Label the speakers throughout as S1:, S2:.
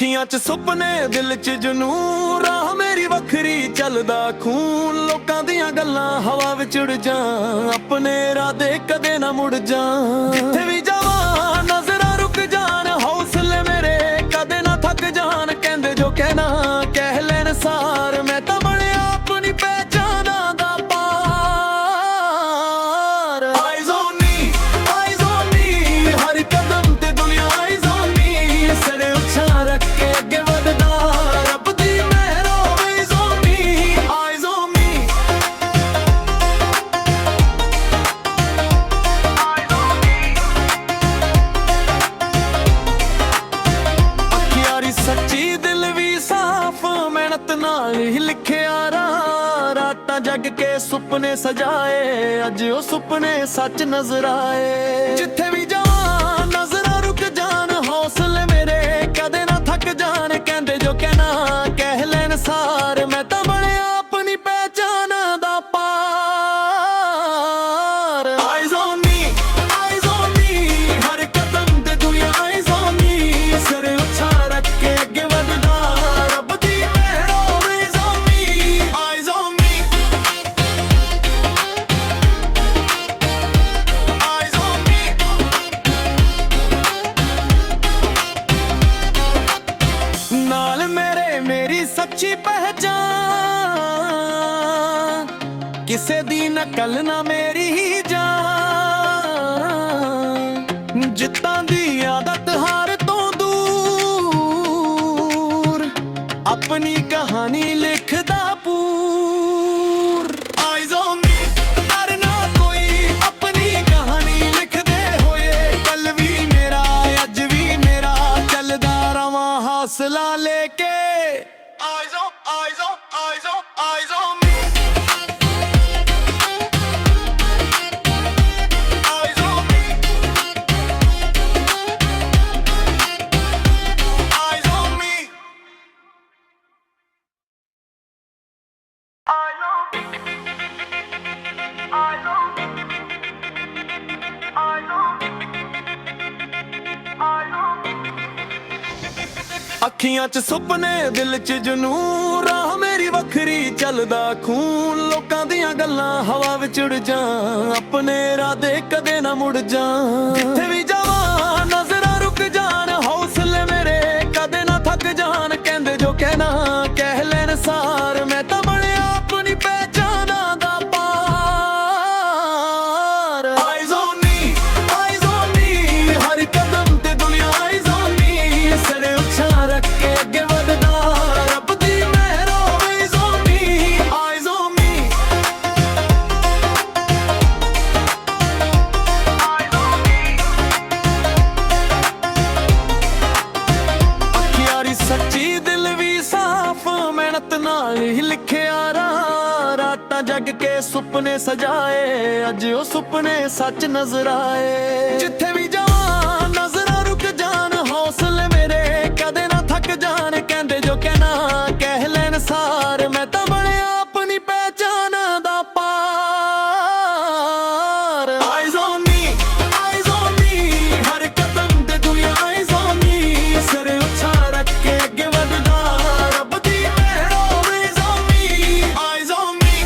S1: ਅੱਖੀਆਂ 'ਚ ਸੁਪਨੇ ਦਿਲ 'ਚ ਜਨੂਨ ਰਾਹ ਮੇਰੀ ਵੱਖਰੀ ਚੱਲਦਾ ਖੂਨ ਲੋਕਾਂ ਦੀਆਂ ਗੱਲਾਂ ਹਵਾ ਵਿੱਚ ਉੜ ਜਾ ਆਪਣੇ ਇਰਾਦੇ ਕਦੇ ਨਾ ਮੁੜ ਜਾ ਜਿੱਥੇ ਵੀ ਜਾਵਾਂ ਨਜ਼ਰਾਂ ਰੁਕ ਜਾਣ ਹੌਸਲੇ ਮੇਰੇ ਕਦੇ ਨਾ ਥੱਕ ਜਾਣ ਕਹਿੰਦੇ ਜੋ ਕਹਿਣਾ ਕਹਿ ਲੈਣ ਸਾਰ ਮੈਂ ਤਾਂ ਬਣਿਆ ਆਪਣੀ ਪਹਿਚਾਨਾਂ ਦਾ ਪਾਰ ਆਈਜ਼ ਔਨ ਮੀ ਹਰ ਕਦਮ ਤੇ ਦੁਨੀਆ ਆਈਜ਼ ਔਨ ਮੀ ਸਿਰ ਉੱਚਾ ਰੱਖ ਕੇ ਅੱਗੇ ਵਧਦਾ ਰੱਬ ਦੀ ਮਿਹਰ always on me eyes on me ਅੱਖੀਆਂ ਸੱਚੀ ਦਿਲ ਵੀ ਸਾਫ਼ ਮਿਹਨਤ ਨਾਲ ਹੀ ਲਿਖਿਆ ਰਾਤਾਂ ਜਗ ਕੇ ਸੁਪਨੇ ਸਜਾਏ ਅੱਜ ਉਹ ਸੁਪਨੇ ਸੱਚ ਨਜ਼ਰ ਆਏ ਜਿੱਥੇ ਵੀ ਜਾਵਾਂ ਨਜ਼ਰਾਂ ਰੁਕ ਜਾਣ ਹੌਸਲੇ ਮੇਰੇ ਕਦੇ ਨਾ ਥੱਕ ਜਾਣ ਕਹਿੰਦੇ ਜੋ ਕਹਿਣਾ ਕਹਿ ਲੈਣ ਸਾਰ ਮੈਂ ਤਾਂ ਬਣਿਆ ਆਪਣੀ ਪਹਿਚਾਨਾਂ ਦਾ ਪਾਰ ਆਈਜ਼ ਔਨ ਮੀ ਹਰ ਕਦਮ ਤੇ ਦੁਨੀਆ ਆਈਜ਼ ਔਨ ਮੀ ਸਿਰ ਉੱਚਾ ਰੱਖ ਕੇ ਅੱਗੇ ਵਧਦਾ ਰੱਬ ਦੀ ਮਿਹਰ always on me eyes on me eyes on me ਨਾਲ ਮੇਰੇ ਮੇਰੀ ਸੱਚੀ ਪਹਿਚਾਨ ਕਿਸੇ ਦੀ ਨਕਲ ਨਾ ਮੇਰੀ ਹੀ ਜਾਨ ਜਿੱਤਾਂ ਦੀ ਆਦਤ ਹਾਰ ਤੋਂ ਦੂਰ ਆਪਣੀ ਕਹਾਣੀ ਲਿਖਦਾ ਪੂਰ ਆਈਜ਼ ਔਨ ਮੀ ਡਰਨਾ ਕੋਈ ਆਪਣੀ ਕਹਾਣੀ ਲਿਖਦੇ ਹੋਏ ਕੱਲ ਵੀ ਮੇਰਾ ਅੱਜ ਵੀ ਮੇਰਾ ਚੱਲਦਾ ਰਵਾਂ ਹੌਸਲਾ ਲੈ ਕੇ eyes on me eyes on me eyes on me ਅੱਖੀਆਂ 'ਚ ਸੁਪਨੇ ਦਿਲ 'ਚ ਜਨੂਨ ਰਾਹ ਮੇਰੀ ਵੱਖਰੀ ਚੱਲਦਾ ਖੂਨ ਲੋਕਾਂ ਦੀਆਂ ਗੱਲਾਂ ਹਵਾ ਵਿੱਚ ਉੜ ਜਾ ਆਪਣੇ ਇਰਾਦੇ ਕਦੇ ਨਾ ਮੁੜ ਜਾ ਜਿੱਥੇ ਵੀ ਜਾਵਾਂ ਨਜ਼ਰਾਂ ਰੁਕ ਜਾਣ ਹੌਸਲੇ ਮੇਰੇ ਕਦੇ ਨਾ ਥੱਕ ਜਾਣ ਕਹਿੰਦੇ ਜੋ ਕਹਿਣਾ ਕਹਿ ਲੈਣ ਸਾਰ ਮੈਂ ਤਾਂ ਬਣਿਆ ਆਪਣੀ ਪਹਿਚਾਨਾਂ ਦਾ ਪਾਰ ਆਈਜ਼ ਔਨ ਮੀ ਹਰ ਕਦਮ ਤੇ ਦੁਨੀਆ ਆਈਜ਼ ਔਨ ਮੀ ਸਿਰ ਉੱਚਾ ਰੱਖ ਕੇ ਅੱਗੇ ਵਧਦਾ ਰੱਬ ਦੀ ਮਿਹਰ always on me eyes on me ਅੱਖੀਆਂ ਸੱਚੀ ਦਿਲ ਵੀ ਸਾਫ਼ ਮਿਹਨਤ ਨਾਲ ਹੀ ਲਿਖਿਆ ਰਾਤਾਂ ਜਗ ਕੇ ਸੁਪਨੇ ਸਜਾਏ ਅੱਜ ਉਹ ਸੁਪਨੇ ਸੱਚ ਨਜ਼ਰ ਆਏ ਜਿੱਥੇ ਵੀ ਜਾਵਾਂ ਨਜ਼ਰਾਂ ਰੁਕ ਜਾਣ ਹੌਸਲੇ ਮੇਰੇ ਕਦੇ ਨਾ ਥੱਕ ਜਾਣ ਕਹਿੰਦੇ ਜੋ ਕਹਿਣਾ ਕਹਿ ਲੈਣ ਸਾਰ ਮੈਂ ਤਾਂ ਬਣਿਆ ਆਪਣੀ ਪਹਿਚਾਨਾਂ ਦਾ ਪਾਰ ਆਈਜ਼ ਔਨ ਮੀ ਹਰ ਕਦਮ ਤੇ ਦੁਨੀਆ ਆਈਜ਼ ਔਨ ਮੀ ਸਿਰ ਉੱਚਾ ਰੱਖ ਕੇ ਅੱਗੇ ਵਧਦਾ ਰੱਬ ਦੀ ਮਿਹਰ always on me eyes on me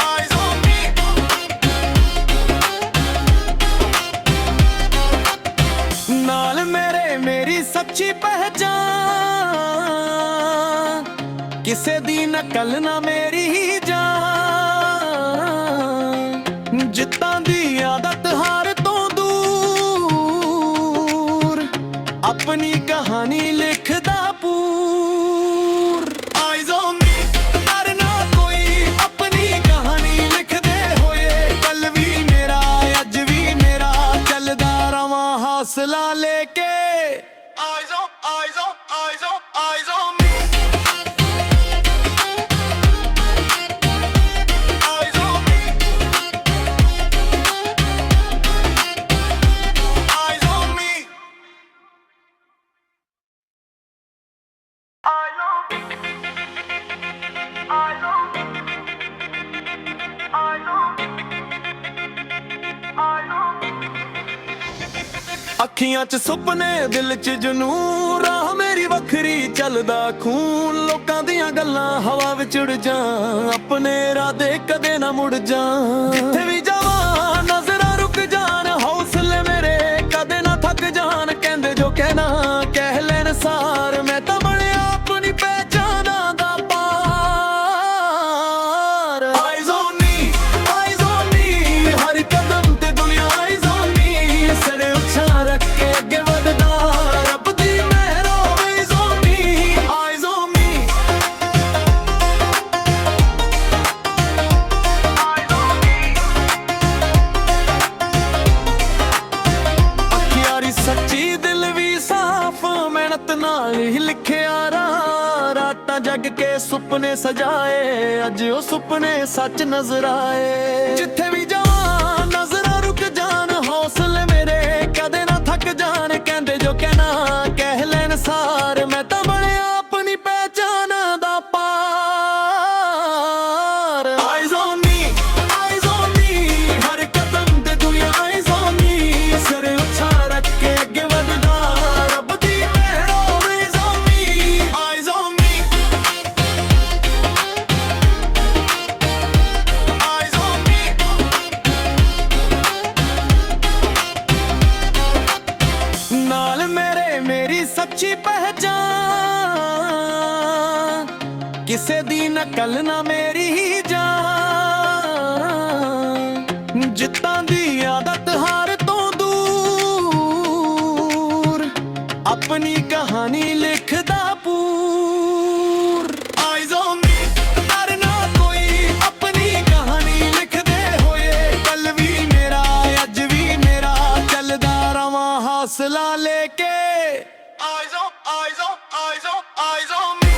S1: eyes on me ਨਾਲ ਮੇਰੇ ਮੇਰੀ ਸੱਚੀ ਪਹਿਚਾਨ ਕਿਸੇ ਦੀ ਨਕਲ ਨਾ ਮੇਰੀ ਹੀ ਜਾਨ ਜਿੱਤਾਂ ਦੀ ਆਦਤ ਹਾਰ ਤੋਂ ਦੂਰ ਆਪਣੀ ਕਹਾਣੀ ਲਿਖਦਾ ਪੂਰ ਆਈਜ਼ ਔਨ ਮੀ ਡਰਨਾ ਕੋਈ ਆਪਣੀ ਕਹਾਣੀ ਲਿਖਦੇ ਹੋਏ ਕੱਲ ਵੀ ਮੇਰਾ ਅੱਜ ਵੀ ਮੇਰਾ ਚੱਲਦਾ ਰਵਾਂ ਹੌਸਲਾ ਲੈ ਕੇ eyes on me eyes on me eyes on me ਅੱਖੀਆਂ 'ਚ ਸੁਪਨੇ ਦਿਲ 'ਚ ਜਨੂਨ ਰਾਹ ਮੇਰੀ ਵੱਖਰੀ ਚੱਲਦਾ ਖੂਨ ਲੋਕਾਂ ਦੀਆਂ ਗੱਲਾਂ ਹਵਾ ਵਿੱਚ ਉੜ ਜਾ ਆਪਣੇ ਇਰਾਦੇ ਕਦੇ ਨਾ ਮੁੜ ਜਾ ਜਿੱਥੇ ਵੀ ਜਾਵਾਂ ਨਜ਼ਰਾਂ ਰੁਕ ਜਾਣ ਹੌਸਲੇ ਮੇਰੇ ਕਦੇ ਨਾ ਥੱਕ ਜਾਣ ਕਹਿੰਦੇ ਜੋ ਕਹਿਣਾ ਕਹਿ ਲੈਣ ਸਾਰ ਮੈਂ ਤਾਂ ਬਣਿਆ ਆਪਣੀ ਪਹਿਚਾਨਾਂ ਦਾ ਪਾਰ ਆਈਜ਼ ਔਨ ਮੀ ਹਰ ਕਦਮ ਤੇ ਦੁਨੀਆ ਆਈਜ਼ ਔਨ ਮੀ ਸਿਰ ਉੱਚਾ ਰੱਖ ਕੇ ਅੱਗੇ ਵਧਦਾ ਰੱਬ ਦੀ ਮਿਹਰ always on me eyes on me ਅੱਖੀਂ ਸੱਚੀ ਦਿਲ ਵੀ ਸਾਫ਼ ਮਿਹਨਤ ਨਾਲ ਹੀ ਲਿਖਿਆ ਰਾਤਾਂ ਜਗ ਕੇ ਸੁਪਨੇ ਸਜਾਏ ਅੱਜ ਉਹ ਸੁਪਨੇ ਸੱਚ ਨਜ਼ਰ ਆਏ ਜਿੱਥੇ ਵੀ ਜਾਵਾਂ ਨਜ਼ਰਾਂ ਰੁਕ ਜਾਣ ਹੌਸਲੇ ਮੇਰੇ ਕਦੇ ਨਾ ਥੱਕ ਜਾਣ ਕਹਿੰਦੇ ਜੋ ਕਹਿਣਾ ਕਹਿ ਲੈਣ ਸਾਰ ਮੈਂ ਤਾਂ ਬਣਿਆ ਆਪਣੀ ਪਹਿਚਾਨਾਂ ਦਾ ਪਾਰ ਆਈਜ਼ ਔਨ ਮੀ ਹਰ ਕਦਮ ਤੇ ਦੁਨੀਆ ਆਈਜ਼ ਔਨ ਮੀ ਸਿਰ ਉੱਚਾ ਰੱਖ ਕੇ ਅੱਗੇ ਵਧਦਾ ਰੱਬ ਦੀ ਮਿਹਰ always on me eyes on me eyes on me ਨਾਲ ਮੇਰੇ ਮੇਰੀ ਸੱਚੀ ਪਹਿਚਾਨ ਕਿਸੇ ਦੀ ਨਕਲ ਨਾ ਮੇਰੀ ਹੀ ਜਾਨ ਜਿੱਤਾਂ ਦੀ ਆਦਤ ਹਾਰ ਤੋਂ ਦੂਰ ਆਪਣੀ ਕਹਾਣੀ ਲਿਖਦਾ ਪੂਰ ਆਈਜ਼ ਔਨ ਮੀ ਡਰਨਾ ਕੋਈ ਆਪਣੀ ਕਹਾਣੀ ਲਿਖਦੇ ਹੋਏ ਕੱਲ ਵੀ ਮੇਰਾ ਅੱਜ ਵੀ ਮੇਰਾ ਚੱਲਦਾ ਰਵਾਂ ਹੌਸਲਾ ਲੈ ਕੇ eyes on me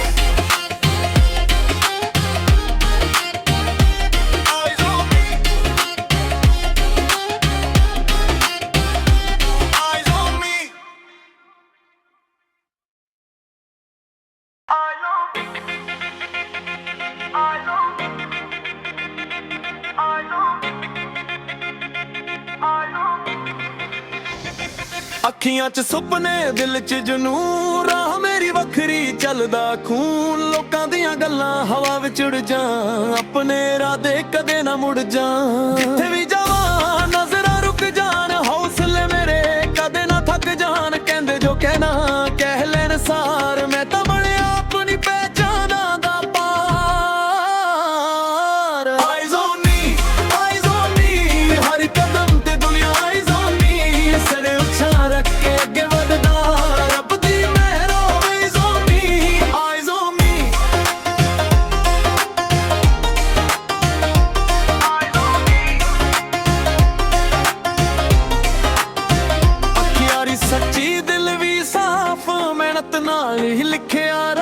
S1: eyes on me eyes on me ਅੱਖੀਆਂ 'ਚ ਸੁਪਨੇ ਦਿਲ 'ਚ ਜਨੂਨ ਰਾਹ ਮੇਰੀ ਵੱਖਰੀ ਚੱਲਦਾ ਖੂਨ ਲੋਕਾਂ ਦੀਆਂ ਗੱਲਾਂ ਹਵਾ ਵਿੱਚ ਉੜ ਜਾ ਆਪਣੇ ਇਰਾਦੇ ਕਦੇ ਨਾ ਮੁੜ ਜਾ ਜਿੱਥੇ ਵੀ ਜਾਵਾਂ ਨਜ਼ਰਾਂ ਰੁਕ ਜਾਣ ਹੌਸਲੇ ਮੇਰੇ ਕਦੇ ਨਾ ਥੱਕ ਜਾਣ ਕਹਿੰਦੇ ਜੋ ਕਹਿਣਾ ਕਹਿ ਲੈਣ ਸਾਰ ਮੈਂ ਤਾਂ ਬਣਿਆ ਆਪਣੀ ਪਹਿਚਾਨਾਂ ਦਾ ਪਾਰ ਆਈਜ਼ ਔਨ ਮੀ ਹਰ ਕਦਮ ਤੇ ਦੁਨੀਆ ਆਈਜ਼ ਔਨ ਮੀ ਸਿਰ ਉੱਚਾ ਰੱਖ ਕੇ ਅੱਗੇ ਵਧਦਾ ਰੱਬ ਦੀ ਮਿਹਰ always on me eyes on me ਅੱਖੀਂ ਸੱਚੀ ਦਿਲ ਵੀ ਸਾਫ਼ ਮਿਹਨਤ ਨਾਲ ਹੀ ਲਿਖਿਆ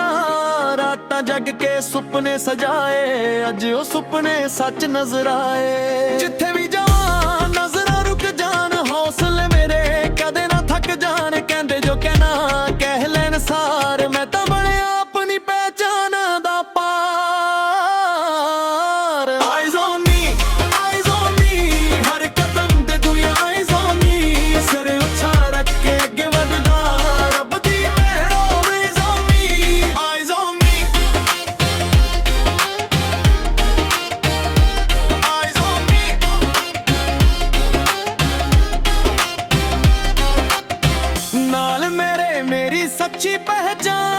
S1: ਰਾਤਾਂ ਜਗ ਕੇ ਸੁਪਨੇ ਸਜਾਏ ਅੱਜ ਉਹ ਸੁਪਨੇ ਸੱਚ ਨਜ਼ਰ ਆਏ ਜਿੱਥੇ ਵੀ ਜਾਵਾਂ ਨਜ਼ਰਾਂ ਰੁਕ ਜਾਣ ਹੌਸਲੇ ਮੇਰੇ ਕਦੇ ਨਾ ਥੱਕ ਜਾਣ ਕਹਿੰਦੇ ਜੋ ਕਹਿਣਾ ਕਹਿ ਲੈਣ ਸਾਰ ਮੈਂ ਤਾਂ ਬਣਿਆ ਆਪਣੀ ਪਹਿਚਾਨਾਂ ਦਾ ਪਾਰ ਆਈਜ਼ ਔਨ ਮੀ ਹਰ ਕਦਮ ਤੇ ਦੁਨੀਆ ਆਈਜ਼ ਔਨ ਮੀ ਸਿਰ ਉੱਚਾ ਰੱਖ ਕੇ ਅੱਗੇ ਵਧਦਾ ਰੱਬ ਦੀ ਮਿਹਰ always on me eyes on me eyes on me ਨਾਲ ਮੇਰੇ ਮੇਰੀ ਸੱਚੀ ਪਹਿਚਾਨ